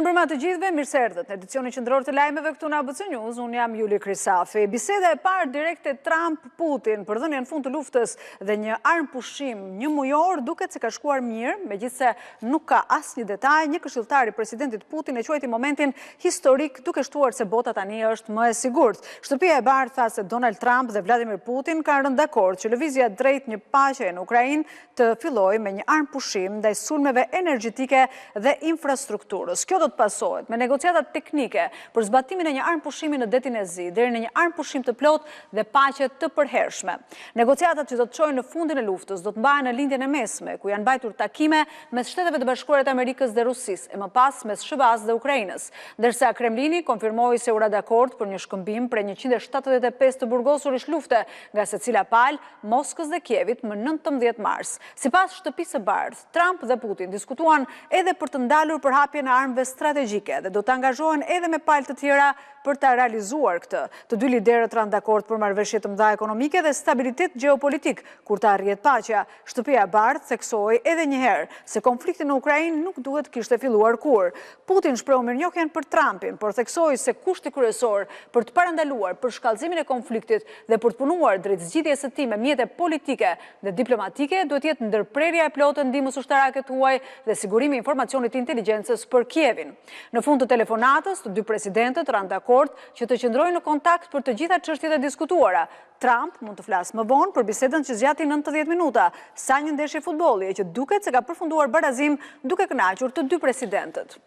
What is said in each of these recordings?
Mirëmbrëma të gjithëve, mirë se erdhët. Në edicionin qendror të lajmeve këtu në ABC News, unë jam Juli Krisafi. Biseda e parë direkte Trump-Putin për dhënien fund të luftës dhe një armë pushim një mujor duket se ka shkuar mirë, megjithse nuk ka asnjë detaj. Një këshilltar i presidentit Putin e quajti momentin historik, duke shtuar se bota tani është më e sigurt. Shtëpia e Bardhë tha se Donald Trump dhe Vladimir Putin kanë rënë dakord që lëvizja drejt një paqeje në Ukrainë të fillojë me një armë pushim ndaj sulmeve energjetike dhe infrastrukturës. Kjo do të pasohet me negociatat teknike për zbatimin e një armë pushimi në detin e Zi, deri në një armë pushim të plot dhe paqe të përhershme. Negociatat që do të çojnë në fundin e luftës do të mbahen në lindjen e mesme, ku janë mbajtur takime mes Shteteve të Bashkuara të Amerikës dhe Rusisë, e më pas mes SBA-s dhe Ukrainës, ndërsa Kremlini konfirmoi se u ra dakord për një shkëmbim prej 175 të burgosurish lufte nga secila palë, Moskës dhe Kievit më 19 mars. Sipas Shtëpisë së Bardhë, Trump dhe Putin diskutuan edhe për të ndalur përhapjen e armëve strategjike dhe do të angazhohen edhe me palë të tjera për ta realizuar këtë. Të dy liderët ranë dakord për marrëveshje të mëdha ekonomike dhe stabilitet gjeopolitik kur të arrihet paqja. Shtëpia e Bardhë theksoi edhe një herë se konflikti në Ukrainë nuk duhet kishte filluar kur. Putin shprehu mirënjohjen për Trumpin, por theksoi se kushti kryesor për të parandaluar përshkallëzimin e konfliktit dhe për të punuar drejt zgjidhjes së tij me mjete politike dhe diplomatike duhet jetë ndërprerja e plotë e ndihmës ushtarake të huaj dhe sigurimi i informacionit të inteligjencës për Kievin. Në fund të telefonatës, të dy presidentët ranë dakord që të qëndrojnë në kontakt për të gjitha çështjet e diskutuara. Trump mund të flasë më vonë për bisedën që zgjati 90 minuta, sa një ndeshje futbolli që duket se ka përfunduar barazim duke kënaqur të dy presidentët.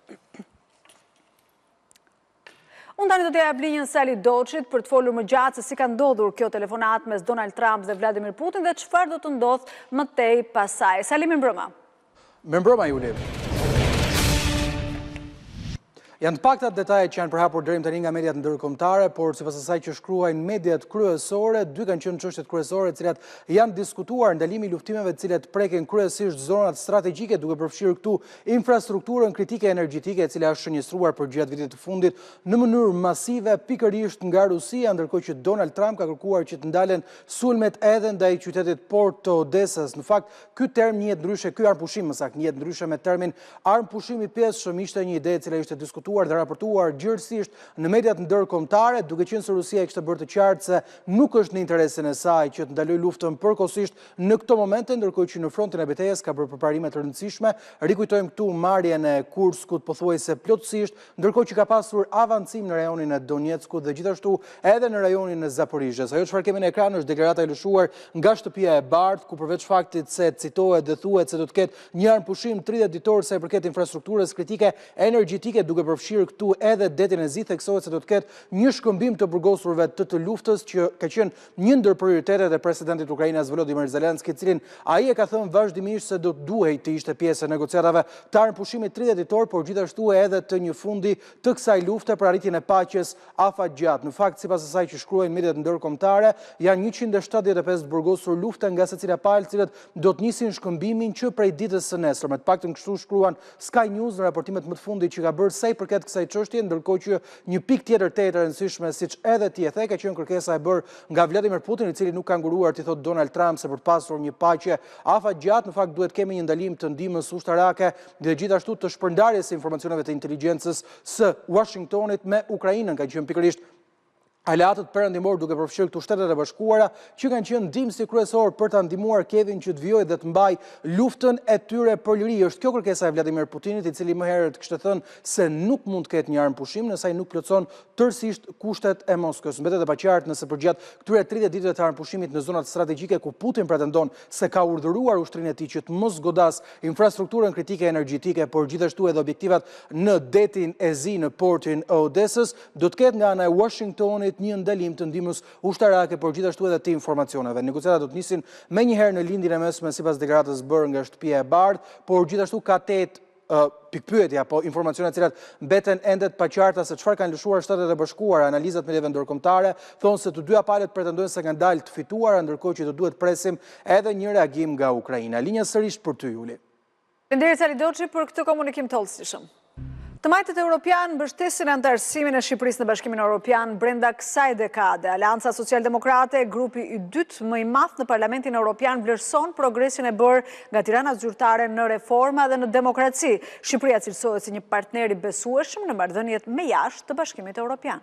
Unë tani do t'ja jap linjën Sali Doçit për të folur më gjatë se si ka ndodhur kjo telefonat mes Donald Trump dhe Vladimir Putin dhe çfarë do të ndodhë më tej pasaj. Sali, mirëmbrëma. Mirëmbrëma, Juli. Janë të paktat detajet që janë përhapur deri tani nga mediat ndërkombëtare, por sipas asaj që shkruajnë mediat kryesore, dy kanë qenë çështjet kryesore të cilat janë diskutuar: ndalimi i luftimeve të cilat prekin kryesisht zonat strategjike, duke përfshirë këtu infrastrukturën kritike energjetike, e cila është shënjestruar për gjatë vitit të fundit në mënyrë masive pikërisht nga Rusia, ndërkohë që Donald Trump ka kërkuar që të ndalen sulmet edhe ndaj qytetit Port të Odesës. Në fakt, ky term njihet ndryshe, ky armë pushim më saktë njihet ndryshe me termin armë pushim i pjesëshëm, ishte një ide e cila ishte diskutuar dhe raportuar gjithësisht në mediat ndërkombëtare, duke qenë se Rusia kishte bërë të qartë se nuk është në interesin e saj që të ndalojë luftën përkohësisht në këto momente, ndërkohë që në frontin e betejës ka bërë përparime të rëndësishme. Rikujtojmë këtu marrjen e Kurskut pothuajse plotësisht, ndërkohë që ka pasur avancim në rajonin e Donetskut dhe gjithashtu edhe në rajonin e Zaporizhës. Ajo çfarë kemi në ekran është deklarata e lëshuar nga Shtëpia e Bardhë, ku përveç faktit se citohet dhe thuhet se do të ketë një armë pushim 30 ditor sa i përket infrastrukturës kritike energjetike, duke përfshirë këtu edhe detin e Zi, theksohet se do të ketë një shkëmbim të burgosurve të luftës, që ka qenë një ndër prioritetet e presidentit Ukrainës Volodymyr Zelensky, cilin ai e ka thënë vazhdimisht se do të duhej të ishte pjesë e negociatave të armë pushimit 30 ditor, por gjithashtu edhe të një fundi të kësaj lufte për arritjen e paqes afatgjatë. Në fakt, sipas asaj që shkruajnë mediat ndërkombëtare, janë 175 burgosur lufte nga secila palë, të cilët do të nisin shkëmbimin që prej ditës së nesërme. Të paktën kështu shkruan Sky News në raportimet më të fundit që ka bërë sa i përket kësaj çështje, ndërkohë që një pikë tjetër e rëndësishme, siç edhe ti e the, ka qenë kërkesa e bërë nga Vladimir Putin, i cili nuk ka nguruar të thotë Donald Trump se për të pasur një paqe afatgjatë, në fakt duhet kemi një ndalim të ndihmës ushtarake dhe gjithashtu të shpërndarjes së informacioneve të inteligjencës së Washingtonit me Ukrainën, ka qenë pikërisht aleatët perëndimor, duke përfshirë këtu Shtetet e Bashkuara, që kanë qenë ndihmësi kryesor për ta ndihmuar Kievin që të vijojë dhe të mbajë luftën e tyre për liri. Është kjo kërkesa e Vladimir Putinit, i cili më herët kishte thënë se nuk mund të ketë një armë pushim nëse ai nuk plotson tërësisht kushtet e Moskës. Mbetet e paqartë nëse përgjatë këtyre 30 ditëve të armë pushimit në zonat strategjike ku Putin pretendon se ka urdhëruar ushtrinë e tij që të mos godas infrastrukturën kritike energjetike, por gjithashtu edhe objektivat në detin e Zi, në portin e Odesës, do të ketë nga ana e Washingtonit një ndalim të ndihmës ushtarake, por gjithashtu edhe të informacioneve. Negociatat do të nisin menjëherë në lindjen e mesme sipas deklaratës bërë nga Shtëpia e Bardhë, por gjithashtu ka 8 pikpyetje apo informacione të cilat mbeten ende të paqarta se çfarë kanë lëshuar Shtetet e Bashkuara. Analizat mediave ndërkombëtare thonë se të dyja palët pretendojnë se kanë dalë të fituara, ndërkohë që do duhet presim edhe një reagim nga Ukraina. Linja sërish për ty, Juli. Faleminderit Sali Doçi për këtë komunikim të hollësishëm. Të majtët Europian mbështesin antarësimin e Shqipërisë në Bashkimin Europian brenda kësaj dekade. Alianca Social-Demokrate, grupi i dytë më i madh në Parlamentin Europian, vlerëson progresin e bërë nga Tirana zyrtare në reforma dhe në demokraci. Shqipëria cilësohet si një partner i besueshëm në marrëdhëniet me jashtë të Bashkimit Europian.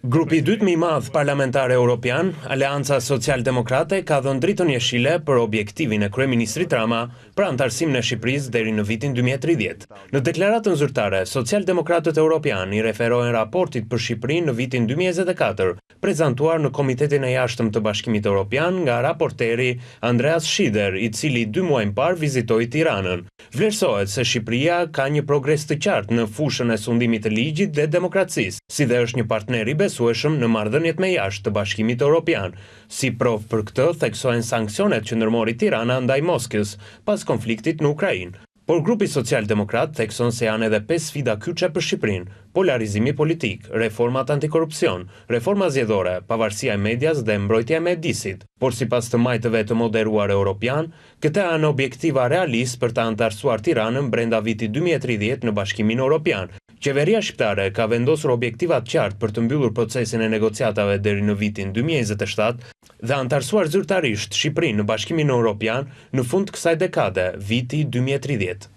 Grupi i dytë më i madh parlamentar europian, Aleanca Social-Demokrate, ka dhënë dritën jeshile për objektivin e kryeministrit Rama për antarësimin e Shqipërisë deri në vitin 2030. Në deklaratën zyrtare, Social-Demokratët europian i referohen raportit për Shqipërinë në vitin 2024, prezantuar në Komitetin e Jashtëm të Bashkimit Europian nga raporteri Andreas Schieder, i cili 2 muaj më parë vizitoi Tiranën. Vlerësohet se Shqipëria ka një progres të qartë në fushën e sundimit të ligjit dhe demokracisë, si dhe është një partner i besueshëm në marrëdhëniet me jashtë të Bashkimit Evropian. Si provë për këtë, theksohen sanksionet që ndërmori Tirana ndaj Moskës pas konfliktit në Ukrainë. Por grupi social-demokrat thekson se janë edhe 5 sfida kyçe për Shqipërinë: polarizimi politik, reformat antikorrupsion, reforma zgjedhore, pavarësia e medias dhe mbrojtja e mjedisit. Por sipas të majtëve të moderuar europian, këta janë objektiva realist për të antarësuar Tiranën brenda vitit 2030 në Bashkimin Evropian. Qeveria shqiptare ka vendosur objektivat qartë për të mbyllur procesin e negociatave deri në vitin 2027 dhe antarësuar zyrtarisht Shqipërinë në Bashkimin Evropian në fund të kësaj dekade, viti 2030.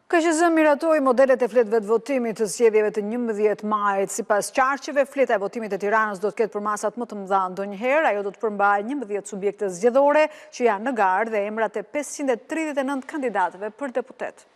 KQZ miratoi modelet e fletëve të votimit të zgjedhjeve të 11 majit. Sipas qarqeve, fleta e votimit e Tiranës do të ketë për masat më të mëdha ndonjëherë. Ajo do të përmbajë 11 subjekte zgjedhore që janë në garë dhe emrat e 539 kandidatëve për deputet.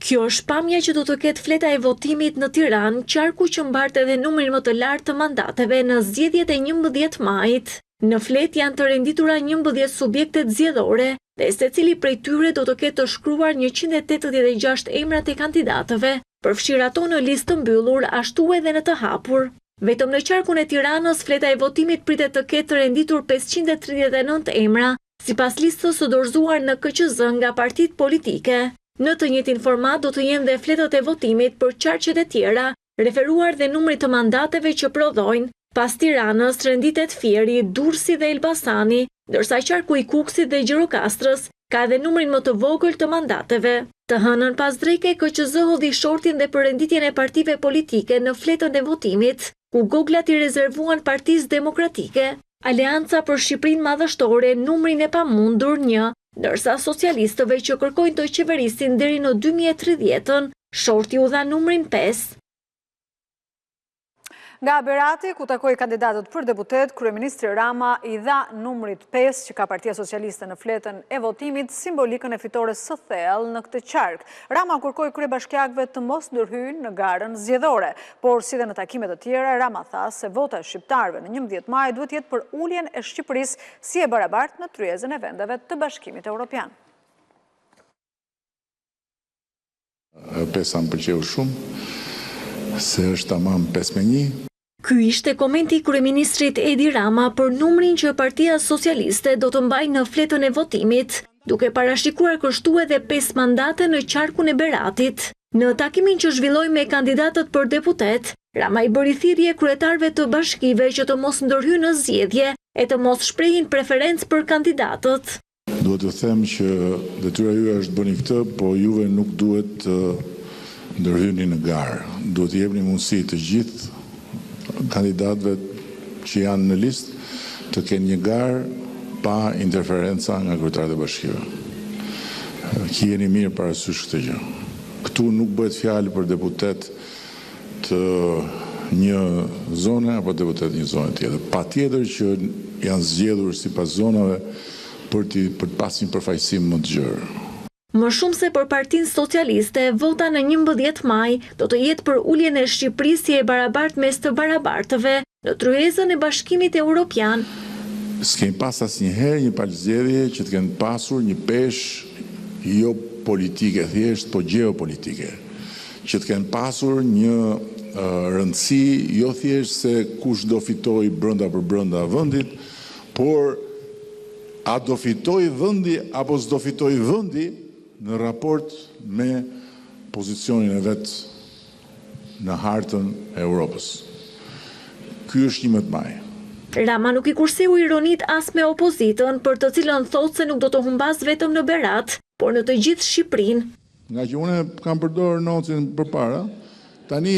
Kjo është pamja që do të ketë fleta e votimit në Tiranë, qarku që mbart edhe numrin më të lartë të mandateve në zgjedhjet e 11 majit. Në flet janë të renditura 11 subjekte zgjedhore dhe secili prej tyre do të ketë të shkruar 186 emrat e kandidatëve, përfshirë ato në listë të mbyllur, ashtu edhe në të hapur. Vetëm në qarkun e Tiranës, fleta e votimit pritet të ketë të renditur 539 emra, sipas listës së dorëzuar në KQZ nga partitë politike. Në të njëjtin format do të jenë dhe fletët e votimit për qarqet e tjera, referuar dhe numrit të mandateve që prodhojnë. Pas Tiranës, renditet Fieri, Durrësi dhe Elbasani, ndërsa qarku i Kukësit dhe Gjirokastrës ka edhe numrin më të vogël të mandateve. Të hënën pas dreke, KQZ hodhi shortin dhe për renditjen e partive politike në fletën e votimit, ku goglat i rezervuan Partisë Demokratike, Aleanca për Shqipërinë Madhështore numrin e pamundur 1, ndërsa socialistëve që kërkojnë të qeverisin deri në 2030, shorti u dha numrin 5. Nga Berati, ku takoi kandidatët për deputet, kryeministri Rama i dha numrit 5 që ka Partia Socialiste në fletën e votimit, simbolikën e fitores së thellë në këtë qark. Rama kërkoi kryebashkiakëve të mos ndërhyjnë në garën zgjedhore, por si dhe në takimet të tjera, Rama tha se vota e shqiptarëve në 11 maj duhet jetë për uljen e Shqipërisë si e barabartë në tryezën e vendeve të Bashkimit Evropian. Pesa më pëlqeu shumë, se është tamam 5-1. Ky ishte komenti i kryeministrit Edi Rama për numrin që Partia Socialiste do të mbajë në fletën e votimit, duke parashikuar kështu edhe 5 mandate në qarkun e Beratit. Në takimin që zhvilloi me kandidatët për deputet, Rama i bëri thirrje kryetarëve të bashkive që të mos ndërhyjnë në zgjedhje e të mos shprehin preferencë për kandidatët. Duhet të them që detyra juaj është bëni këtë, po juve nuk duhet të ndërhyjni në garë. Duhet të jepni mundësi të gjithë kandidatëve që janë në listë të kenë një garë pa interferenca nga kryetarët e bashkive. Kiheni mirë parasysh këtë gjë. Këtu nuk bëhet fjalë për deputet të një zone apo deputet një zone tjetër. Patjetër që janë zgjedhur sipas zonave për të pasur një përfaqësim më të gjerë. Më shumë se për Partinë Socialiste, vota në 11 maj do të jetë për uljen e Shqipërisë si e barabartë mes të barabartëve në tryezën e Bashkimit Evropian. S'kemi pas asnjëherë një palëzgjedhje që të kenë pasur një peshë jo politike thjesht, po gjeopolitike, që të kenë pasur një rëndësi jo thjesht se kush do fitoj brenda për brenda vendit, por a do fitoj vendi apo s'do fitoj vendi në raport me pozicionin e vetë në hartën e Europës. Ky është 11 maj. Rama nuk i kurseu ironit as me opozitën, për të cilën thotë se nuk do të humbas vetëm në Berat, por në të gjithë Shqipërinë. Nga që une kam përdorur nocin përpara, tani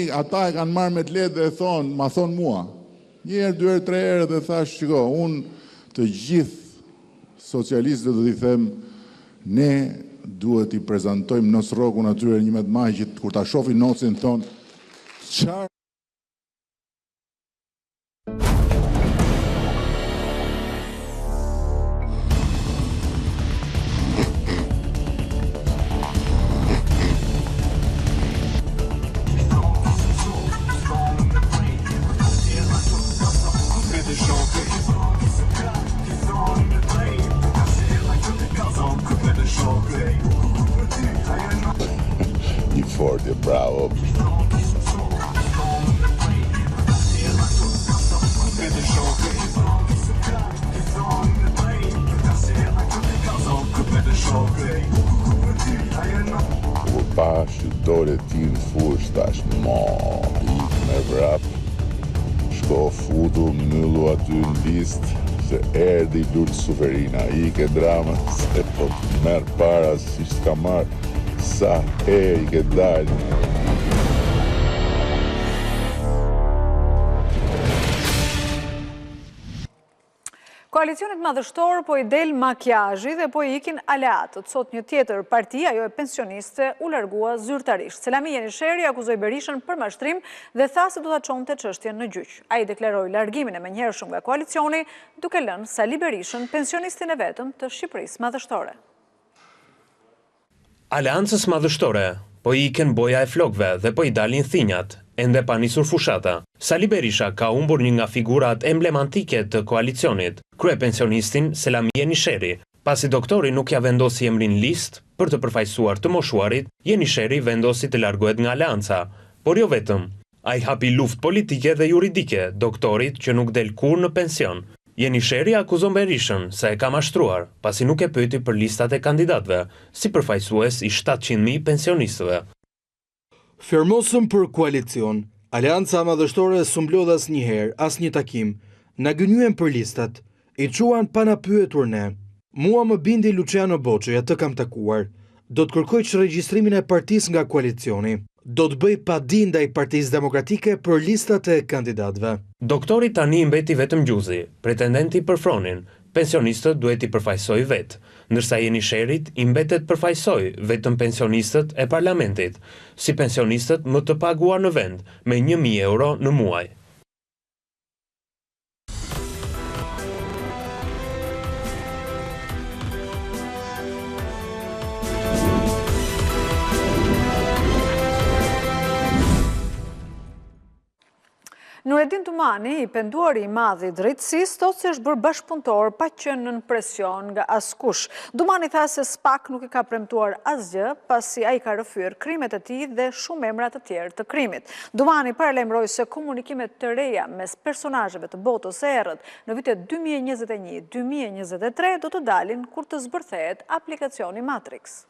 ata e kanë marrë me të lehtë dhe thonë, ma thonë mua. Një herë, 2 herë, 3 herë dhe thash, shiko, unë të gjithë socialistët do t'i them, ne duhet i prezantojmë nos rrokun atyre 11 majit, kur ta shohin nocin thonë, çfarë i forte, bravo. Kur pa shqiptore ti në fush, tash ik me vrap, shko futu, myllu aty në list, se erdi Lult Suferina, ke drama, se po merë para, si s'ka marë, sa i ke dalë. Koalicionit madhështor po i del makjazhi dhe po i ikin aleatët. Sot një tjetër parti, ajo e pensioniste, u largua zyrtarisht. Selami Jenisheri akuzoi Berishën për mashtrim dhe tha se do ta çonte çështjen në gjyq. Ai deklaroi largimin e menjëhershëm nga koalicioni, duke lënë Sali Berishën pensionistin e vetëm të Shqipërisë madhështore. Aleancës madhështore po i iken boja e flokëve dhe po i dalin thinjat, ende pa nisur fushata. Sali Berisha ka humbur një nga figurat emblematike të koalicionit, kryepensionistin Selami Jenisheri. Pasi doktori nuk ja vendosi emrin listë për të përfaqësuar të moshuarit, Jenisheri vendosi të largohet nga aleanca, por jo vetëm. Ai hapi luftë politike dhe juridike doktorit që nuk del kur në pension. Jenisheri akuzon Berishën se e ka mashtruar, pasi nuk e pyeti për listat e kandidatëve, si përfaqësues i 700.000 pensionistëve. Firmosëm për koalicion, Aleanca Madhështore s'mblodh asnjëherë, asnjë takim, na gënyen për listat, i çuan pa na pyetur ne. Mua më bindi Luciano Boçi, atë kam takuar. Do të kërkoj çregjistrimin e partisë nga koalicioni. Do të bëj padi ndaj Partisë Demokratike për listat e kandidatëve. Doktori tani mbeti vetëm gjuzi, pretendenti për fronin, pensionistët duhet i përfaqësoj vetë, ndërsa Jenisherit i mbetet përfaqësoj vetëm pensionistët e parlamentit, si pensionistët më të paguar në vend me 1.000 euro në muaj. Nureddin Tumani, i penduari i madh i drejtësisë, thotë se është bërë bashkëpunëtor pa qenë në presion nga askush. Tumani tha se SPAK nuk i ka premtuar asgjë, pasi ai ka rrëfyer krimet e tij dhe shumë emra të tjerë të krimit. Tumani paralajmëroi se komunikimet të reja mes personazheve të botës së errët në vitet 2021-2023 do të dalin kur të zbërthehet aplikacioni Matrix.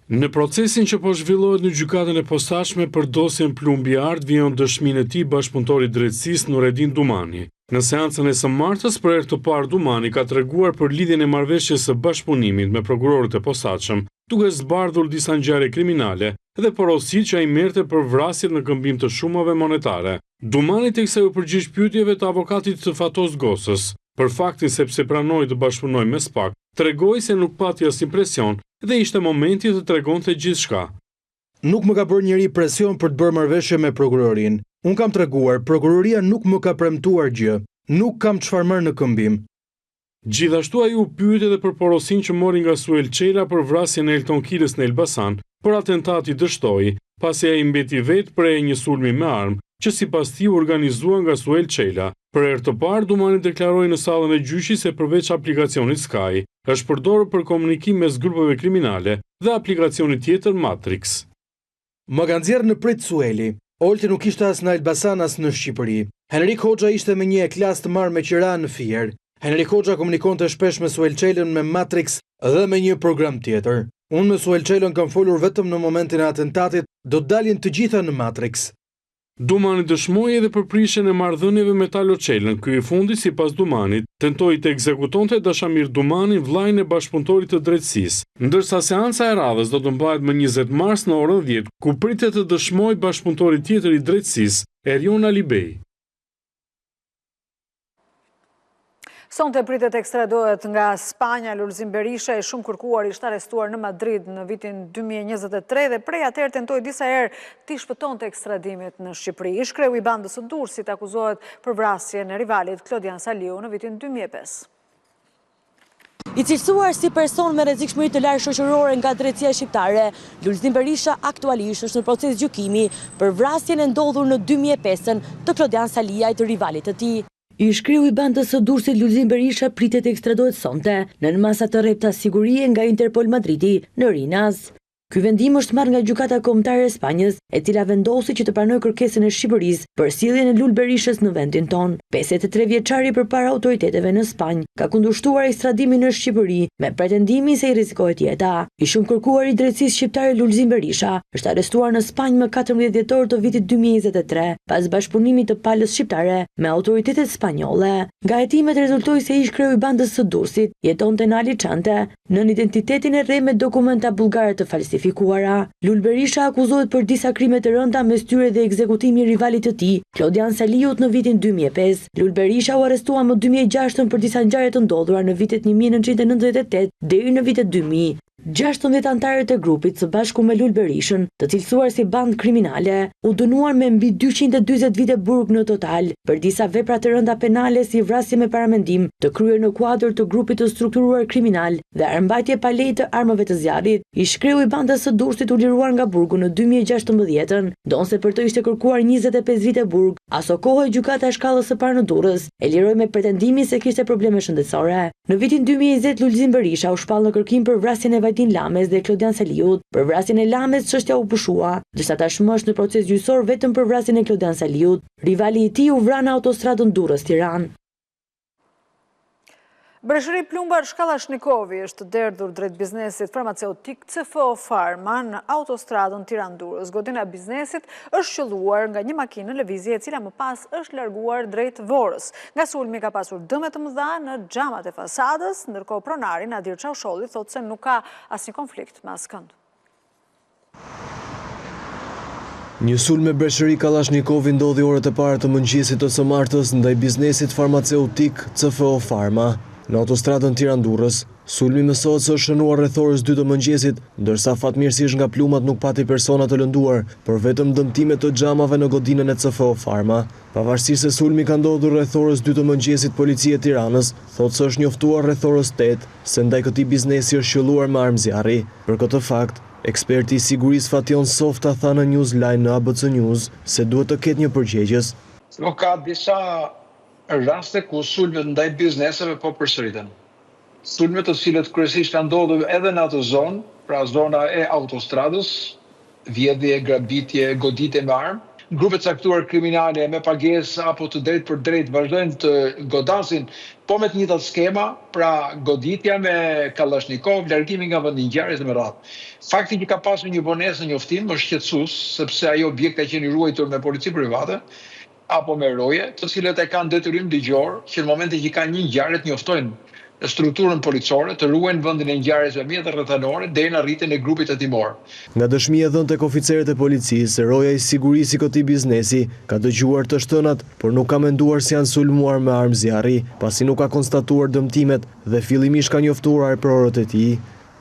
Në procesin që po zhvillohet në gjykatën e posaçme për dosjen Plumbi Art vijon dëshminë e tij bashkëpunëtori i drejtësisë Nureddin Tumani. Në seancën e së martës për herë të parë Tumani ka treguar për lidhjen e marrëveshjes së bashkëpunimit me prokurorët e posaçëm, duke zbardhur disa ngjarje kriminale dhe porositë që ai merrte për vrasjet në këmbim të shumave monetare. Tumani teksa u përgjigj pyetjeve të avokatit të Fatos Gosës për faktin sepse pranoi të bashkëpunojë me SPAK, tregoi se nuk pati asnjë presion dhe ishte momenti të tregonte gjithçka. Nuk më ka bërë njëri presion për të bërë marrëveshje me prokurorin. Unë kam treguar, prokuroria nuk më ka premtuar gjë. Nuk kam çfarë marr në këmbim. Gjithashtu ai u pyet edhe për porosinë që mori nga Suel Çela për vrasjen e Elton Kilës në Elbasan, por atentati dështoi, pasi ai mbeti vetë prej një sulmi me armë, që sipas tij u organizua nga Suel Çela. Për herë të parë, Tumani deklaroi në sallën e gjyqit se përveç aplikacionit Sky, është përdorur për komunikim mes grupeve kriminale dhe aplikacioni tjetër Matrix. Më kanë nxjerrë në prit Sueli. Olti nuk ishte as në Elbasan as në Shqipëri. Henrik Hoxha ishte me një eklas të marrë me qira në Fier. Henrik Hoxha komunikonte shpesh me Suel Çelën me Matrix dhe me një program tjetër. Unë me Suel Çelën kam folur vetëm në momentin e atentatit, do të dalin të gjitha në Matrix. Dumani dëshmoi edhe për prishjen e marrëdhënieve me Taloçelën. Ky i fundi, sipas Dumanit, tentoi të ekzekutonte Dashamir Dumanin, vllain e bashkëpunëtorit të drejtësisë, ndërsa seanca e radhës do të mbahet më 20 mars në orën 10, ku pritet të dëshmojë bashkëpunëtori tjetër i drejtësisë, Erion Alibej. Sonte pritet ekstradohet nga Spanja. Lulzim Berisha, i shumë kërkuar, ishte arrestuar në Madrid në vitin 2023 dhe prej atëherë tentoi disa herë të shpëtonte ekstradimit në Shqipëri. Ish kreu i bandës së Durrësit akuzohet për vrasjen e rivalit Klodian Saliu në vitin 2005. I cilësuar si person me rrezikshmëri të lartë shoqërore nga drejtësia shqiptare, Lulzim Berisha aktualisht është në proces gjykimi për vrasjen e ndodhur në 2005 të Klodian Saliajt, të rivalit të tij. Ish kreu i bandës së Durrësit Lulzim Berisha pritet të ekstradohet sonte në masa të rrepta sigurie nga Interpol Madridi në Rinas. Ky vendim është marrë nga gjykata kombëtare e Spanjës, e cila vendosi që të pranojë kërkesën e Shqipërisë për sjelljen e Lul Berishës në vendin tonë. 53 vjeçari përpara autoriteteve në Spanjë ka kundërshtuar ekstradimin në Shqipëri me pretendimin se i rrezikohet jeta. I shumë kërkuar i drejtësisë shqiptare Lulzim Berisha është arrestuar në Spanjë më 14 dhjetor të vitit 2023 pas bashkëpunimit të palës shqiptare me autoritetet spanjolle. Nga hetimet rezultoi se ish kreu i bandës së Durrësit jetonte në Alicante, nën identitetin e re me dokumenta bullgare të falsifikuara. Lul Berisha akuzohet për disa krime të rënda, mes tyre dhe ekzekutimi i rivalit të tij, Klodian Saliut, në vitin 2005. Lul Berisha u arrestua më 2006 për disa ngjarje të ndodhura në vitet 1998 deri në vitet 2000. 16 antarët e grupit së bashku me Lul Berishën, të cilësuar si bandë kriminale, u dënuar me mbi 240 vite burg në total për disa vepra të rënda penale si vrasje me paramendim, të kryer në kuadër të grupit të strukturuar kriminal dhe armbajtje pa leje të armëve të zjarrit. Ish kreu i bandës së Durrësit u liruar nga burgu në 2016, ndonse për të ishte kërkuar 25 vite burg. Aso kohë gjykata e shkallës së parë në Durrës e liroi me pretendimin se kishte probleme shëndetësore. Në vitin 2020 Lulzim Berisha u shpall në kërkim për vrasjen e Vajtin Lames dhe Klodian Saliut. Për vrasjen e Lames çështja u pushua, ndërsa tashmë është në proces gjyqësor vetëm për vrasjen e Klodian Saliut. Rivali i tij u vra në autostradën Durrës-Tiranë. Breshëri plumbar Shkallashnikovi është derdhur drejt biznesit farmaceutik CFO Pharma në autostradën Tiranë-Durrës. Godina e biznesit është qelluar nga një makinë në lëvizje e cila më pas është larguar drejt Vorës. Nga sulmi ka pasur dëme të mëdha në xhamat e fasadës, ndërkohë pronari Nadir Çausholli thotë se nuk ka asnjë konflikt me askënd. Një sulm me breshëri Kallashnikovi ndodhi orët e para të mëngjesit të së martës ndaj biznesit farmaceutik CFO Pharma. Në autostradën Tiranë-Durrës, sulmi mësohet se është shënuar rreth orës 2 të mëngjesit, ndërsa fatmirësisht nga plumat nuk pati persona të lënduar, por vetëm dëmtime të xhamave në godinën e CFO Pharma. Pavarësisht se sulmi ka ndodhur rreth orës 2 të mëngjesit, policia e Tiranës thotë se është njoftuar rreth orës 8 se ndaj këtij biznesi është qelluar me armë zjarri. Për këtë fakt, eksperti i sigurisë Fation Softa tha në Newsline në ABC News se duhet të ketë një përgjegjës. Nuk ka disa raste ku sulmet ndaj bizneseve po përsëriten. Sulmet të cilët kryesisht kanë ndodhur edhe në atë zonë, pra zona e autostradës, vjedhje, grabitje, goditje me armë. Grupe caktuar kriminale me pagesë apo të drejtë për drejtë vazhdojnë të godasin po me të njëjtat skema, pra goditja me Kalashnikov, largimi nga vendi i ngjarjes me radhë. Fakti që ka pasur një vonesë në njoftim është shqetësues, sepse ajo objekt ka qenë i ruajtur me polici private apo me roje, të cilët e kanë detyrim ligjor që në momentin që kanë një ngjarje të njoftojnë strukturën policore të ruajnë vendin e ngjarjes me mjete rrethanore deri në arritjen e grupit hetimor. Nga dëshmia dhënë tek oficerët e policisë, roja i sigurisë i këtij biznesi ka dëgjuar të shtënat, por nuk ka menduar se janë sulmuar me armë zjarri, pasi nuk ka konstatuar dëmtimet dhe fillimisht ka njoftuar arpërorët e tij.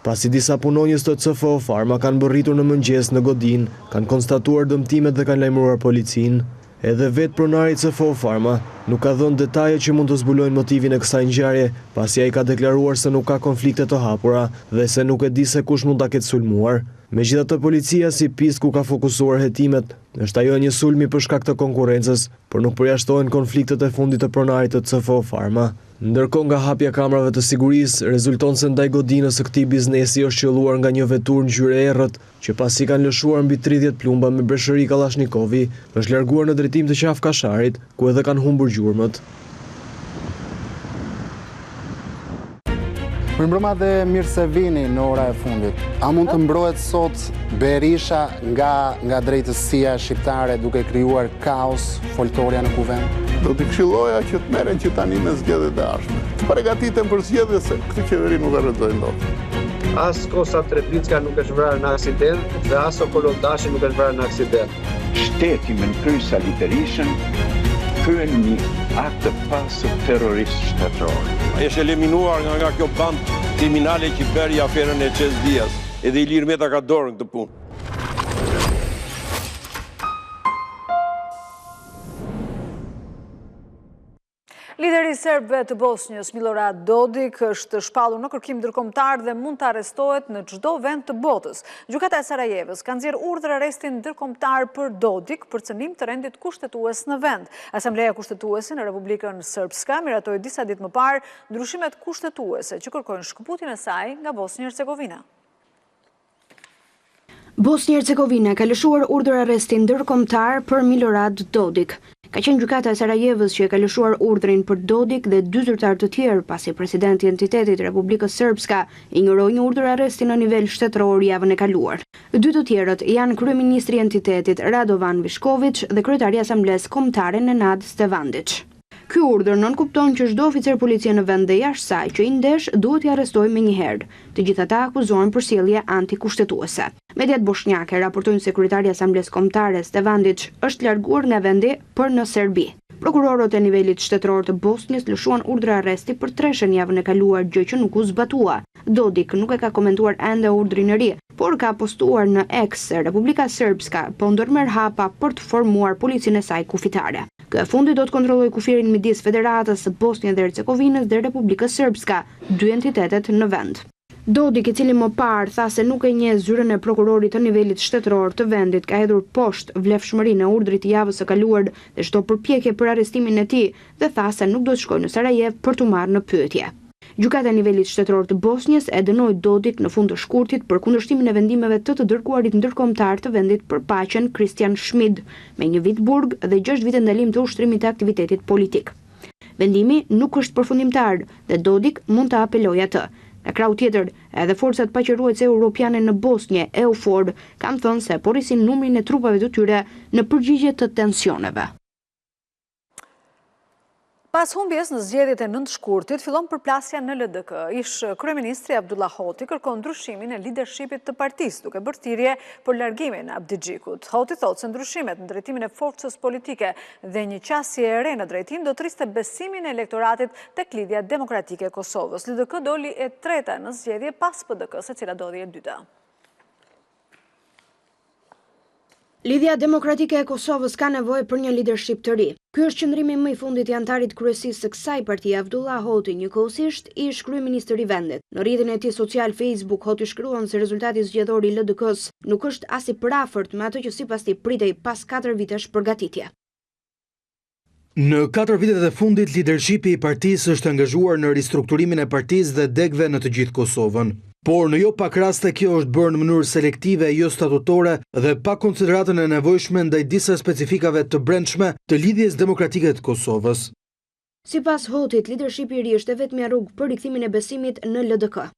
Pasi disa punonjës të CFO Pharma kanë bërritur në mëngjes në godinë, kanë konstatuar dëmtimet dhe kanë lajmëruar policinë. Edhe vetë pronari CFO Pharma nuk ka dhënë detaje që mund të zbulojnë motivin e kësaj ngjarje, pasi ai ka deklaruar se nuk ka konflikte të hapura dhe se nuk e di se kush mund ta ketë sulmuar. Megjithatë, policia si pistë ku ka fokusuar hetimet është ajo një sulmi për shkak të konkurrencës, por nuk përjashtohen konfliktet e fundit të pronarit të CFO Pharma. Ndërkohë, nga hapja kamrave të sigurisë, rezulton se ndaj godinës së këtij biznesi është qelluar nga një vetur ngjyre errët, që pasi kanë lëshuar mbi 30 plumba me breshëri Kallashnikovi, është larguar në drejtim të Qafkasharit, ku edhe kanë humbur gjurmët. Përmbrëma dhe mirë se vini në ora e fundit. A mund të mbrohet sot Berisha nga drejtësia shqiptare duke krijuar kaos folklorja në kuvend? Do t'i këshilloja që të merren që tani me zgjedhjet e ardhshme. Të përgatiten për zgjedhje se këtë qeveri nuk e rrezojnë dot. As Kosta Trebicka nuk është vrarë në aksident dhe as Okolov Dashi nuk është vrarë në aksident. Shteti me krye Sali Berishën kryen një akt të pasur terrorist shtetëror. Është eliminuar nga kjo band kriminale që bëri aferën e Çes Dias, edhe Ilir Meta ka dorë në këtë punë. Lideri serbëve të Bosnjës, Milorad Dodik, është shpallur në kërkim ndërkombëtar dhe mund të arrestohet në çdo vend të botës. Gjykata e Sarajevës ka nxjerrë urdhër arrestin ndërkombëtar për Dodik për cënim të rendit kushtetues në vend. Asambleja Kushtetuese në Republikën Srpska miratoi disa ditë më parë ndryshimet kushtetuese që kërkojnë shkëputjen e saj nga Bosnjë-Hercegovina. Bosnjë-Hercegovina ka lëshuar urdhër arresti ndërkombëtar për Milorad Dodik. Ka qenë gjykata e Sarajevës që e ka lëshuar urdhrin për Dodik dhe dy zyrtar të tjerë pasi presidenti i entitetit Republikës Srpska injoroi një urdhër arresti në nivel shtetëror javën e kaluar. Dy të tjerët janë kryeministri i entitetit Radovan Višković dhe kryetari i Asamblesë Kombëtare Nenad Stevandić. Ky urdhër nënkupton që çdo oficer policie në vend dhe jashtë saj që i ndesh duhet t'i arrestojë menjëherë. Të gjithë ata akuzohen për sjellje antikushtetuese. Mediat bosnjake raportojnë se kryetari i Asamblesë Kombëtare Stevandić është larguar nga vendi për në Serbi. Prokurorët e nivelit shtetëror të Bosnjës lëshuan urdhër arresti për treshen javën e kaluar, gjë që nuk u zbatua. Dodik nuk e ka komentuar ende urdhrin e ri, por ka postuar në X se Republika Srpska po ndërmerr hapa për të formuar policinë e saj kufitare. Ky e fundit do të kontrollojë kufirin midis Federatës së Bosnjës dhe Hercegovinës dhe Republikës Srpska, dy entitetet në vend. Dodik, i cili më parë tha se nuk e njeh zyrën e prokurorit të nivelit shtetëror të vendit, ka hedhur poshtë vlefshmërinë e urdhrit të javës së kaluar dhe çdo përpjekje për arrestimin e tij dhe tha se nuk do të shkojë në Sarajev për t'u marrë në pyetje. Gjykata e nivelit shtetëror të Bosnjës e dënoi Dodik në fund të shkurtit për kundërshtimin e vendimeve të dërguarit ndërkombëtar të vendit për paqen Christian Schmid, me 1 vit burg dhe 6 vite ndalim të ushtrimit të aktivitetit politik. Vendimi nuk është përfundimtar dhe Dodik mund të apelojë atë. Në krau tjetër, edhe forcat paqëruese europiane në Bosnjë, EUFOR, kanë thënë se porrisin numrin e trupave të tyre në përgjigje të tensioneve. Pas humbjes në zgjedhjet e 9 shkurtit, fillon përplasja në LDK. Ish kryeministri Abdullah Hoti kërkon ndryshimin e lidershipit të partisë, duke bërë thirrje për largimin e Abdixhikut. Hoti thotë se ndryshimet në drejtimin e forcës politike dhe një qasje e re në drejtim do të rriste besimin e elektoratit tek Lidhja Demokratike e Kosovës. LDK doli e treta në zgjedhje pas PDK-s, e cila doli e dyta. Lidhja Demokratike e Kosovës ka nevojë për një lidership të ri. Ky është qëndrimi më i fundit i antarit kryesisë së kësaj partie, Abdullah Hoti, njëkohësisht ish kryeministër i vendit. Në rrjetin e tij social Facebook, Hoti shkruan se rezultati zgjedhor i LDK-s nuk është as i përafërt me atë që sipas tij pritej pas 4 vitesh përgatitje. Në 4 vitet e fundit, lidershipi i partisë është angazhuar në ristrukturimin e partisë dhe degëve në të gjithë Kosovën. Por në jo pak raste kjo është bërë në mënyrë selektive, jo statutore dhe pa konsideratën e nevojshme ndaj disa specifikave të brendshme të Lidhjes Demokratike të Kosovës. Sipas Hotit, lidershipi i ri është vetmja rrugë për rikthimin e besimit në LDK.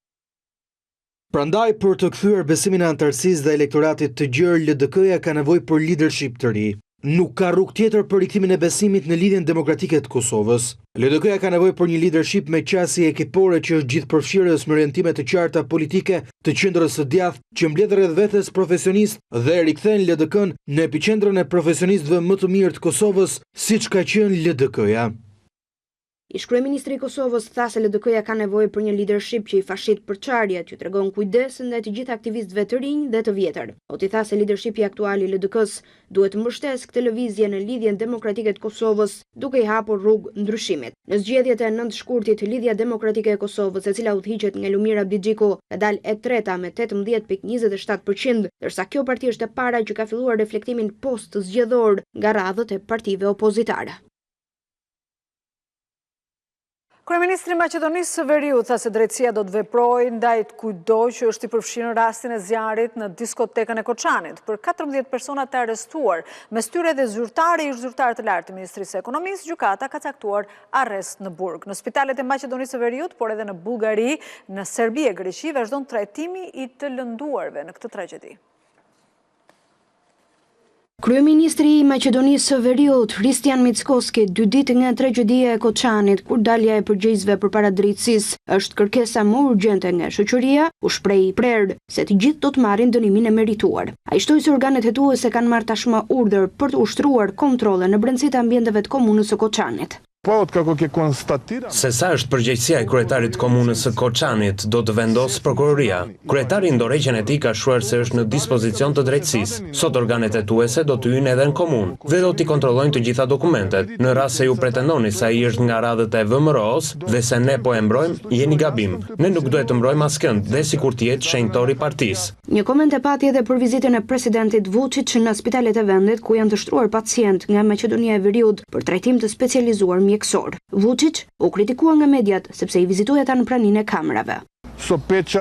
Prandaj, për të kthyer besimin e antarësisë dhe elektoratit të gjerë, LDK-ja ka nevojë për lidership të ri. Nuk ka rrugë tjetër për rikthimin e besimit në Lidhjen Demokratike të Kosovës. LDK-ja ka nevojë për një lidership me qasje ekipore që është gjithëpërfshirës me orientime të qarta politike të qendrës së djathtë, që mbledh rreth vetes profesionistë dhe rikthen LDK-n në epiqendrën e profesionistëve më të mirë të Kosovës, siç ka qenë LDK-ja. Ish kryeministri i Kosovës tha se LDK-ja ka nevojë për një lidership që i fashit përçarjet, që tregon kujdes ndaj të gjithë aktivistëve të rinj dhe të vjetër. Oti tha se lidershipi aktual i LDK-s duhet të mbështesë këtë lëvizje në Lidhjen Demokratike të Kosovës, duke i hapur rrugë ndryshimit. Në zgjedhjet e 9 shkurtit, Lidhja Demokratike e Kosovës, e cila udhëhiqet nga Lumir Abdixhiku, ka dalë e treta me 18.27%, ndërsa kjo parti është e para që ka filluar reflektimin post-zgjedhor nga radhët e partive opozitare. Kryeministri i Maqedonisë së Veriut tha se drejtësia do të veprojë ndaj kujdo që është i përfshirë në rastin e zjarrit në diskotekën e Koçanit. Për 14 persona të arrestuar, mes tyre dhe zyrtari ish zyrtar të lartë të Ministrisë së Ekonomisë, gjykata ka caktuar arrest në burg. Në spitalet e Maqedonisë së Veriut, por edhe në Bullgari, në Serbi e Greqi, vazhdon trajtimi i të lënduarve në këtë tragjedi. Kryeministri i Maqedonisë së Veriut, Hristijan Mickoski, 2 ditë nga tragjedia e Koçanit, kur dalja e përgjegjësve përpara drejtësisë është kërkesa më urgjente nga shoqëria, u shpreh i prerë se të gjithë do të marrin dënimin e merituar. Ai shtoi se organet hetuese kanë marrë tashmë urdhër për të ushtruar kontrolle në brendësi të ambienteve të komunës së Koçanit. Se sa është përgjegjësia e kryetarit të komunës së Koçanit, do të vendosë prokuroria. Kryetari ndorëheqjen e tij ka shkruar se është në dispozicion të drejtësisë. Sot organet hetuese do të hyjnë edhe në komunë dhe do t'i kontrollojnë të gjitha dokumentet. Në rast se ju pretendoni se ai është nga radhët e VMRO-s dhe se ne po e mbrojmë, jeni gabim. Ne nuk duhet të mbrojmë askënd dhe sikur të jetë shenjtori i partisë. Një koment e pati edhe për vizitën e presidentit Vučić në spitalet e vendit ku janë të shtruar pacient nga Maqedonia e Veriut për trajtim të specializuar mjekësor. Vučić u kritikua nga mediat sepse i vizitoi ata në praninë e kamerave.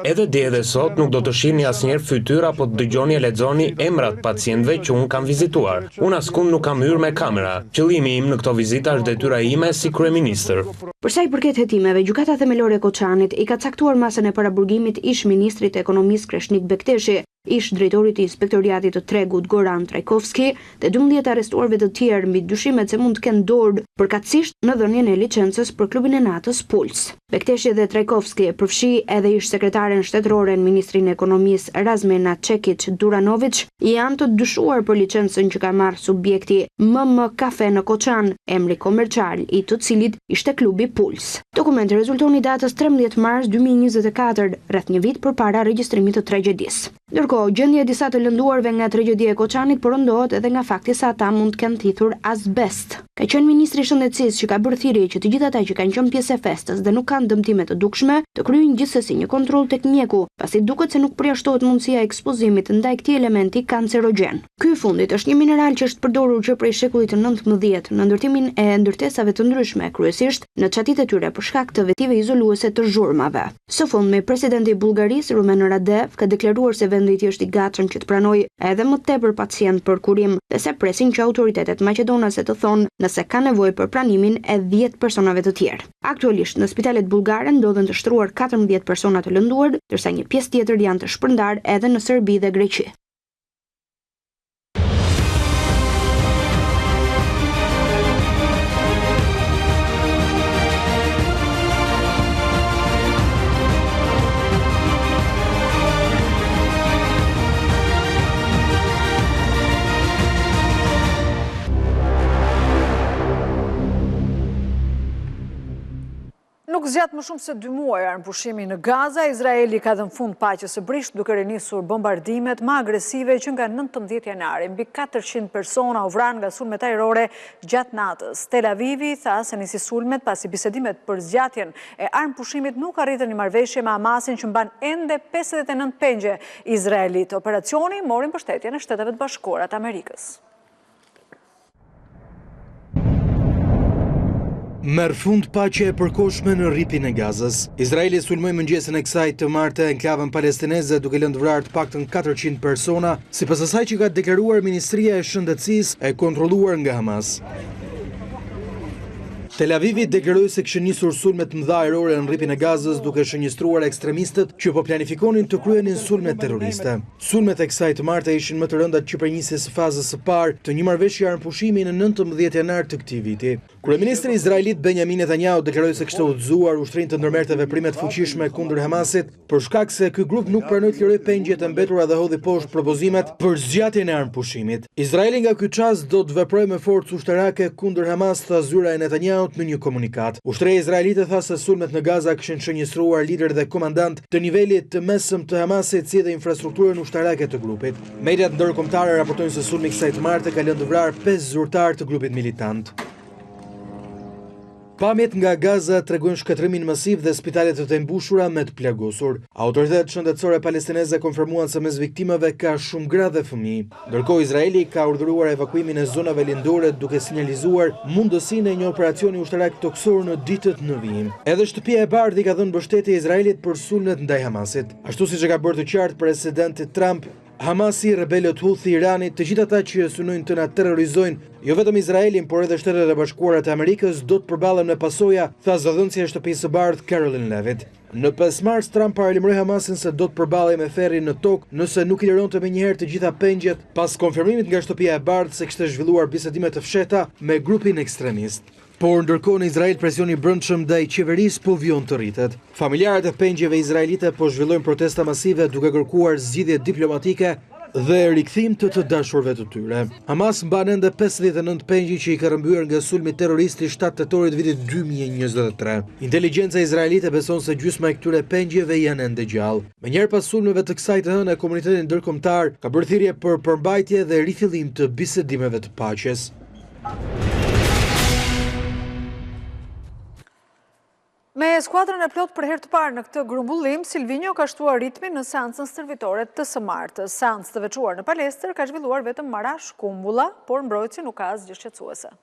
Edhe dje dhe sot nuk do të shihni asnjëherë fytyra apo të dëgjoni e lexoni emrat pacientëve që unë kam vizituar. Unë askund nuk kam hyrë me kamera. Qëllimi im në këto vizita është detyra ime si kryeministër. Për sa i përket hetimeve, gjykata themelore e Koçanit i ka caktuar masën e paraburgimit ish ministrit të ekonomisë Kreshnik Bekteshi, ish drejtorit i inspektoriatit të tregut Goran Trajkovski dhe 12 arrestuarve të tjerë mbi dyshimet se mund të kenë dorë përkatësisht në dhënien e licencës për klubin e natës Puls. Bekteshi dhe Trajkovski përfshi edhe ish sekretaren shtetërore në Ministrinë e Ekonomisë Razmena Çekić Duranović, janë të dyshuar për licencën që ka marrë subjekti MM Kafe në Koçan, emri komercial i të cilit ishte klubi Puls. Dokumenti rezultoni datës 13 mars 2024, rreth një vit përpara regjistrimit të tragjedisë. Ndërkohë, gjendja e disa të lënduarve nga tragjedia e Koçanit përëndohet edhe nga fakti se ata mund të kenë thithur azbest. Ka qenë ministri i shëndetësisë që ka bërë thirrje që të gjithë ata që kanë qenë pjesë e festës dhe nuk kanë dëmtime të dukshme të kryejnë gjithsesi një kontroll tek mjeku, pasi duket se nuk përjashtohet mundësia e ekspozimit ndaj këtij elementi kancerogjen. Ky i fundit është një mineral që është përdorur që prej shekullit të 19 në ndërtimin e ndërtesave të ndryshme, kryesisht në çatit e tyre për shkak të vetive izoluese të zhurmave. Së fundmi, presidenti i Bullgarisë, Rumen Radev, ka deklaruar se vendi i tij është i gatshëm që të pranojë edhe më tepër pacient për kurim dhe se presin që autoritetet maqedonase të thonë nëse ka nevojë për pranimin e 10 personave të tjerë. Aktualisht në spitalet bullgare ndodhen të shtruar 14 persona të lënduar, ndërsa një pjesë tjetër janë të shpërndar edhe në Serbi dhe Greqi. Nuk zgjat më shumë se 2 muaj armëpushimi në Gaza, Izraeli ka dhënë fund paqes së brisht duke rinisur bombardimet më agresive që nga 19 janari. Mbi 400 persona u vranë nga sulmet ajrore gjatë natës. Tel Avivi tha se nisi sulmet pasi bisedimet për zgjatjen e armëpushimit nuk arritën një marrëveshje me Hamasin që mban ende 59 pengje izraelit. Operacioni mori mbështetjen e Shteteve të Bashkuara të Amerikës. Merë fund paqe e përkohshme në rripin e Gazës. Izraeli sulmoi mëngjesin e kësaj të martë enklavën palestineze duke lënë vrarë të paktën 400 persona, sipas asaj që ka deklaruar Ministria e Shëndetësisë e kontrolluar nga Hamas. Tel Avivi deklaroi se kishin nisur sulme të mëdha ajrore në rripin e Gazës duke shënjestruar ekstremistët që po planifikonin të kryenin sulme terroriste. Sulmet e kësaj të martë ishin më të rënda që përnisjes së fazës së parë të një marrëveshje armëpushimi në 19 janar të këtij viti. Kryeministri izraelit Benjamin Netanyahu deklaroi se kishte udhëzuar ushtrinë të ndërmerrte veprime të fuqishme kundër Hamasit për shkak se ky grup nuk pranoi të lërojë pengjet e mbetura dhe hodhi poshtë propozimet për zgjatjen e armëpushimit. Izraeli nga ky çast do të veprojë me forcë ushtarake kundër Hamas, tha zyra e Netanyahut në një komunikat. Ushtria izraelite tha se sulmet në Gaza kishin shënjestruar lider dhe komandant të nivelit të mesëm të Hamasit si dhe infrastrukturën ushtarake të grupit. Mediat ndërkombëtare raportojnë se sulmi kësaj të martë ka lënë të vrarë 5 zyrtar të grupit militant. Pamjet nga Gaza tregojnë shkatërimin masiv dhe spitalet të mbushura me të plagosur. Autoritetet shëndetësore palestineze konfirmuan se mes viktimave ka shumë gra dhe fëmijë. Ndërkohë Izraeli ka urdhëruar evakuimin e zonave lindore duke sinjalizuar mundësinë e një operacioni ushtarak toksor në ditët në vijim. Edhe Shtëpia e Bardhë ka dhënë mbështetje Izraelit për sulmet ndaj Hamasit. Ashtu siç e ka bërë të qartë presidenti Trump, Hamasi, rebelët Houthi, Irani, të gjithë ata që synojnë të na terrorizojnë, jo vetëm Izraelin, por edhe Shtetet e Bashkuara të Amerikës, do të përballen me pasoja, tha zëdhënësia e Shtëpisë së Bardhë Caroline Levitt. Në 5 mars, Trump paralajmëroi Hamasin se do të përballej me ferrin në tokë nëse nuk i lironte menjëherë të gjitha pengjet, pas konfirmimit nga Shtëpia e Bardhë se kishte zhvilluar bisedime të fshehta me grupin ekstremist. Por ndërkohë në Izrael presioni brendshëm ndaj qeverisë po vjon të rritet. Familjarët e pengjeve izraelite po zhvillojnë protesta masive duke kërkuar zgjidhje diplomatike dhe rikthim të dashurve të tyre. Hamas mban ende 59 pengj që i ka rrëmbyer nga sulmi terrorist i 7 tetorit vitit 2023. Inteligjenca izraelite beson se gjysma e këtyre pengjeve janë ende gjallë. Menjëherë pas sulmeve të kësaj të hënë, komuniteti ndërkombëtar ka bërë thirrje për përmbajtje dhe rifillim të bisedimeve të paqes. Me skuadrën e plot për herë të parë në këtë grumbullim, Silvinho ka shtuar ritmin në seancën stërvitore të së martës. Seancë të veçuar në palestër ka zhvilluar vetëm Marash Kumbulla, por mbrojtësi nuk ka asgjë shqetësuese.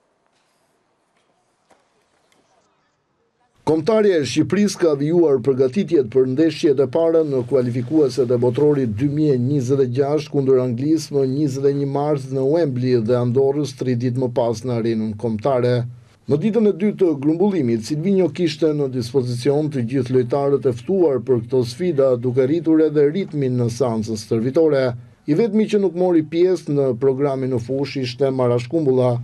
Kombëtarja e Shqipërisë ka vijuar përgatitjet për ndeshjet e para në kualifikueset e botrorit 2026 kundër Anglisë më 21 mars në Wembley dhe Andorrës 3 ditë më pas në arenën kombëtare. Në ditën e dytë të grumbullimit, Silvinho kishte në dispozicion të gjithë lojtarët e ftuar për këto sfida, duke rritur edhe ritmin në seancën stërvitore. I vetmi që nuk mori pjesë në programin në fush ishte Marash Kumbulla.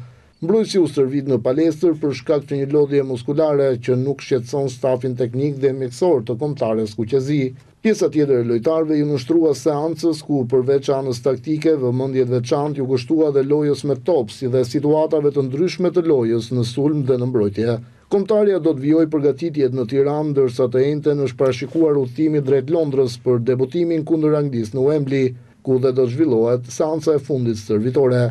Mbrojtësi u stërvit në palestër për shkak të një lodhje muskulare që nuk shqetëson stafin teknik dhe mjekësor të kombëtares Kuqezi. Pjesa tjetër e lojtarëve ju nështrua seancës ku përveç anës taktike, vëmendjet veçantë ju kushtua dhe lojës me top, si dhe situatave të ndryshme të lojës në sulm dhe në mbrojtje. Kombëtarja do të vijojë përgatitjet në Tiranë, ndërsa të njëjtën është parashikuar udhëtimi drejt Londrës për debutimin kundër Anglisë në Wembley, ku dhe do të zhvillohet seanca e fundit stërvitore.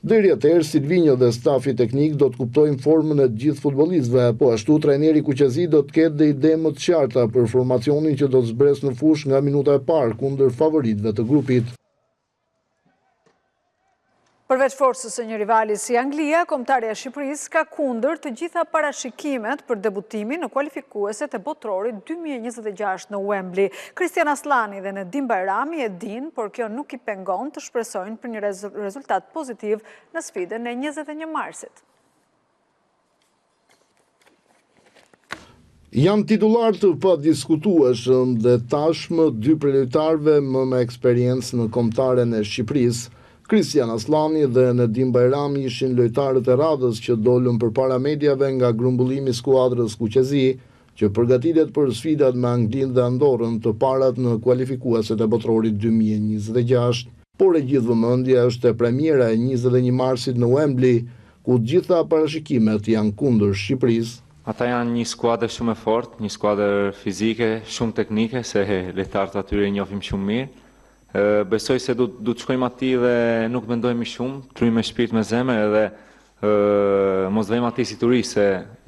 Deri atëherë, Silvinho dhe stafi teknik do të kuptojnë formën e gjithë futbollistëve, po ashtu trajneri Kuqezi do të ketë dhe ide më të qarta për formacionin që do të zbres në fush nga minuta e parë kundër favoritëve të grupit. Përveç forcës së një rivali si Anglia, kombëtarja e Shqipërisë ka kundër të gjitha parashikimet për debutimin në kualifikueset e botrorit 2026 në Wembley. Kristian Aslani dhe Nedim Bajrami e dinë, por kjo nuk i pengon të shpresojnë për një rezultat pozitiv në sfidën e 21 marsit. Janë titular të padiskutueshëm dhe tashmë dy prej lojtarëve më me eksperiencë në kombëtaren e Shqipërisë. Kristian Aslani dhe Nedim Bajrami ishin lojtarët e radhës që dolën përpara mediave nga grumbullimi i skuadrës Kuqezi, që përgatitet për sfidat me Anglinë dhe Andorrën, të parat në kualifikueset e botrorit 2026. Por e gjithë vëmendja është e premiera e 21 marsit në Wembley, ku gjitha parashikimet janë kundër Shqipërisë. Ata janë një skuadër shumë e fortë, një skuadër fizike, shumë teknike, se lojtarët atyre i njohim shumë mirë. Besoj se du të shkojmë ati dhe nuk mendojmë shumë, trymë me shpirt me zemër edhe mos vëjmë ati si turist, se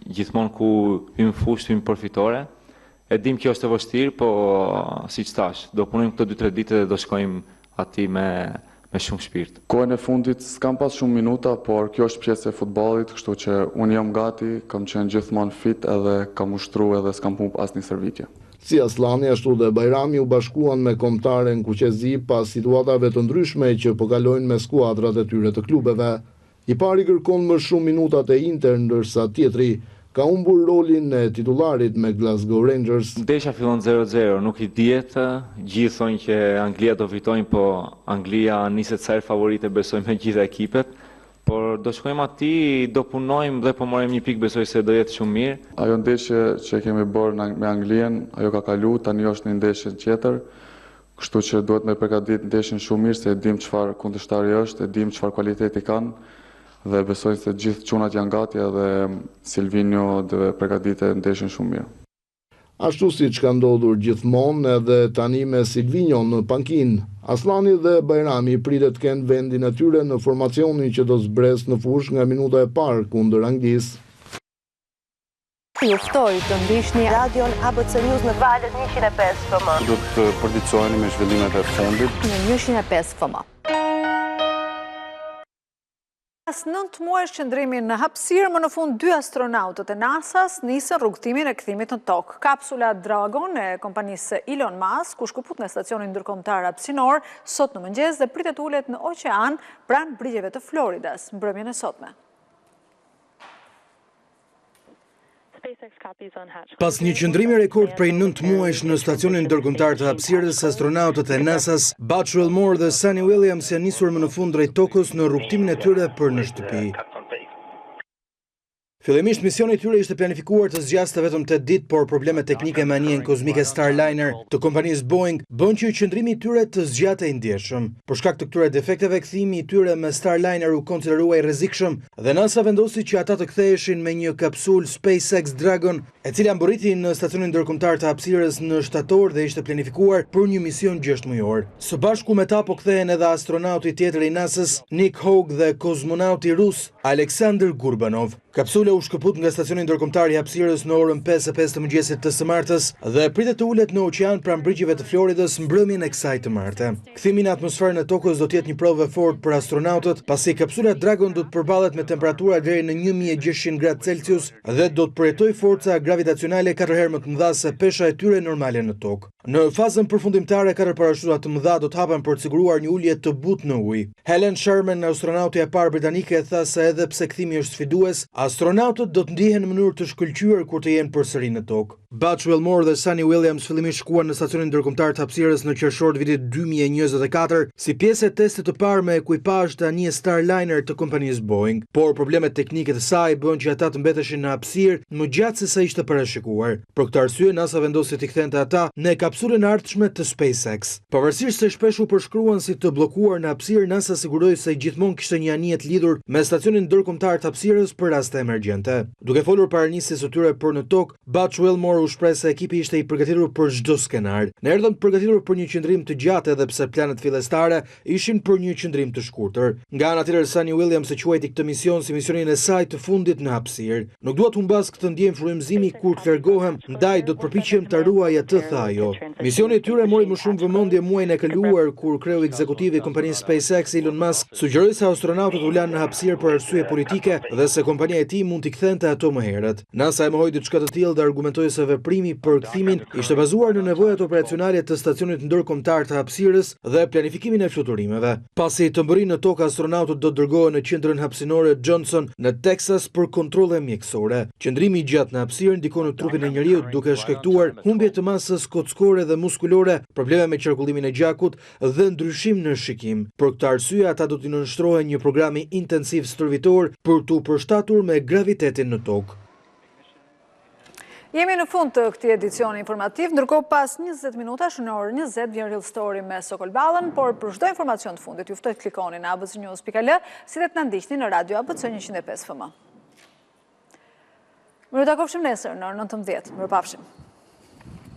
gjithmonë ku hymë fush, hymë përfitore. E dim kjo është e vështirë, po si që tash, do punojmë këto 2-3 ditë dhe do shkojmë ati me shumë shpirt. Kohën e fundit s'kam pas shumë minuta, por kjo është pjesë e futbollit, kështu që unë jam gati, kam qenë gjithmonë fit edhe kam ushtru edhe s'kam humb asnjë stërvitje. Si Aslani, ashtu dhe Bajrami u bashkuan me kombëtaren Kuqezi pas situatave të ndryshme që po kalojnë me skuadrat e tyre të klubeve. I pari kërkon më shumë minutat e Inter, ndërsa tjetri ka humbur rolin e titularit me Glasgow Rangers. Ndeshja fillon 0-0, nuk i dihet, gjithë thonë që Anglia do fitojnë, po Anglia niset sa herë favorite, besoj me gjitha ekipet. Por do shkojmë ati, do punojmë dhe po morëm një pikë, besoj se do jetë shumë mirë. Ajo ndeshje që kemi bërë me Anglien, ajo ka kalu, tani është një ndeshje tjetër, kështu që duhet me përgatit ndeshjen shumë mirë, se e dim çfarë kundërshtari është, e dim çfarë kualiteti kanë, dhe besoj se gjithë çunat janë gati edhe Silvinho dhe përgatitet ndeshjen shumë mirë. Ashtu si që ka ndodhur gjithmonë edhe tani me Silvinho në pankinë, Aslani dhe Bajrami pritet kenë vendin e tyre në formacionin që do zbres në fush nga minuta e parë kundër Anglisë. Ju ftoj të ndihni radion ABC News në valët 105 FM. Do të përditësoheni me zhvillimet e fundit Në 105 FM. Pas 9 muaj qëndrimi në hapësirë, më në fund 2 astronautët e NASA-s nisën rrugtimin e kthimit në tokë. Kapsula Dragon e kompanisë Elon Musk u shkëput në stacionin ndërkombëtar hapësinor sot në mëngjes dhe pritet ulet në oqean pranë brigjeve të Floridas, mbrëmjen e sotme. Pas një qëndrimi rekord prej 9 muajsh në stacionin ndërkombëtar të hapësirës, astronautët e NASA-s Buzz Wilmore dhe Sunny Williams janë nisur më në fund drejt tokës në rrugtimin e tyre për në shtëpi. Fillimisht misioni i tyre ishte planifikuar të zgjaste vetëm 8 ditë, por probleme teknike me anijën kozmike Starliner të kompanisë Boeing bën që qëndrimi i tyre të zgjatej ndjeshëm. Për shkak të këtyre defekteve, kthimi i tyre me Starliner u konsideruar i rrezikshëm dhe NASA vendosi që ata të ktheheshin me një kapsul SpaceX Dragon, e cila mburiti në stacionin ndërkombëtar të hapësirës në shtator dhe ishte planifikuar për një mision 6 mujor. Së bashku me ta po kthehen edhe astronauti tjetër i NASA-s, Nick Hogue, dhe kozmonauti rus Alexander Gurbanov. Kapsula u shkëput nga stacioni ndërkombëtar i hapësirës në orën 5:05 të mëngjesit të së martës dhe pritet të ulet në oqean pranë brigjeve të Floridës mbrëmjen e kësaj të martë. Kthimi në atmosferën e tokës do të jetë një provë fort për astronautët, pasi kapsula Dragon do të përballet me temperatura deri në 1600 gradë Celsius dhe do të përjetojë forca gravitacionale 4 herë më të mëdha se pesha e tyre normale në tokë. Në fazën përfundimtare, 4 parashuta të mëdha do të hapen për të siguruar një ulje të butë në ujë. Helen Sherman, astronautja e parë britanike, tha se edhe pse kthimi është sfidues, astronautët do të ndihen në mënyrë të shkëlqyer kur të jenë përsëri në tokë. Buzz Wilmore dhe Sunny Williams fillimisht shkuan në stacionin ndërkombëtar të hapësirës në qershor të vitit 2024 si pjesë e testit të parë me ekuipazh të anijës Starliner të kompanisë Boeing, por problemet teknike të saj bën që ata të mbeteshin në hapësirë më gjatë se sa ishte parashikuar. Për këtë arsye, NASA vendosi të kthente ata në kapsulën e ardhshme të SpaceX. Pavarësisht se shpesh u përshkruan si të bllokuar në hapësirë, NASA siguroi se gjithmonë kishte një anije të lidhur me stacionin ndërkombëtar të hapësirës për raste emergjente. Duke folur para nisjes së tyre për në tokë, Buzz Wilmore u shpreh se ekipi ishte i përgatitur për çdo skenar. Ne erdhëm të përgatitur për një qëndrim të gjatë edhe pse planet fillestare ishin për një qëndrim të shkurtër. Nga ana tjetër, Sunny Williams e quajti këtë mision si misionin e saj të fundit në hapësirë. Nuk dua të humbas këtë ndjenjë frymëzimi kur të largohem, ndaj do të përpiqem ta ruaj atë, tha ajo. Misioni i tyre mori më shumë vëmendje muajin e kaluar kur kreu ekzekutiv i kompanisë SpaceX Elon Musk sugjeroi se astronautët u lanë në hapësirë për arsye politike dhe se kompania e tij mund t'i kthente ato më herët. NASA e mohoi diçka të tillë dhe argumentoi se veprimi për kthimin ishte bazuar në nevojat operacionale të stacionit ndërkombëtar të hapësirës dhe planifikimin e fluturimeve. Pasi të mbërrinë në tokë, astronautët do të dërgohen në qendrën hapësinore Johnson në Texas për kontrolle mjekësore. Qëndrimi i gjatë në hapësirë ndikon në trupin e njeriut duke shkaktuar humbje të masës kockore dhe muskulore, probleme me qarkullimin e gjakut dhe ndryshim në shikim. Për këtë arsye, ata do të nënshtrohen një programi intensiv stërvitor për t'u përshtatur me gravitetin në tokë. Jemi në fund të këtij edicioni informativ, ndërkohë pas 20 minutash në orën 20 vjen Real Story me Sokol Ballën, por për çdo informacion të fundit ju ftoj të klikoni në abcnews.al, si dhe të na ndiqni në Radio ABC 105 FM. Mirë takofshim nesër në orën 19. Mirupafshim.